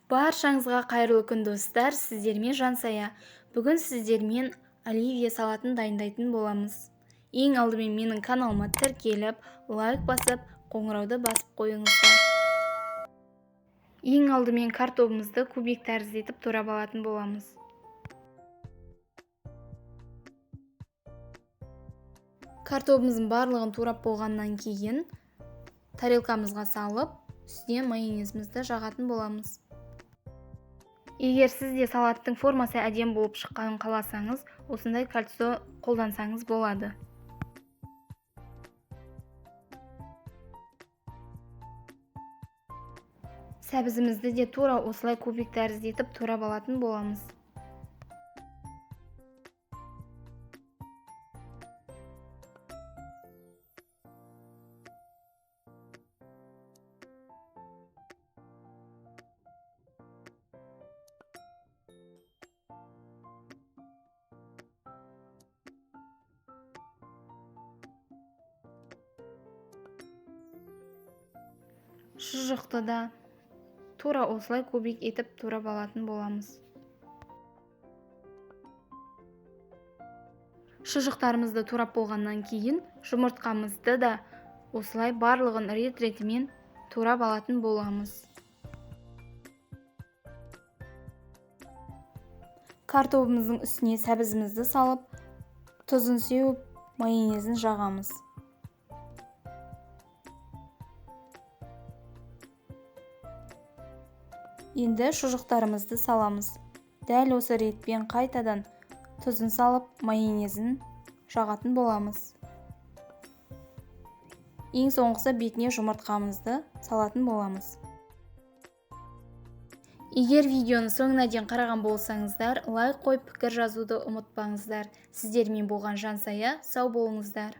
Баршаңызға қайырлы күн достар, сіздермен Жансая. Бүгін сіздермен оливье салатын дайындайтын боламыз. Ең алдымен менің каналыма тіркеліп, лайк басып, қоңырауды басып қойыңыздар. Ең алдымен картобымызды кубик тәрізді етіп турап алатын боламыз. Картобымыздың барлығын турап болғаннан кейін тарелкамызға салып, үстіне майонезімізді жағатын боламыз. Егер сізде салаттың формасы әдемі болып шыққанын қаласаңыз, осындай кольцо қолдансаңыз болады. Сәбізімізді де тура осылай кубик тәрізді етіп турап алатын боламыз. Шұжықты да тура осылай кубик етіп турап алатын боламыз. Шұжықтарымызды турап болғаннан кейін жұмыртқамызды да осылай барлығын рет-ретімен турап алатын боламыз. Картобымыздың үстіне сәбізімізді салып, тұзын сеуіп, майонезін жағамыз. Енді шұжықтарымызды саламыз. Дәл осы ретпен қайтадан тұзын салып, майонезін жағатын боламыз. Ең соңғысы бетіне жұмыртқамызды салатын боламыз. Егер видеоны соңына дейін қараған болсаңыздар, лайк қойып пікір жазуды ұмытпаңыздар. Сіздермен болған Жансая, сау болыңыздар.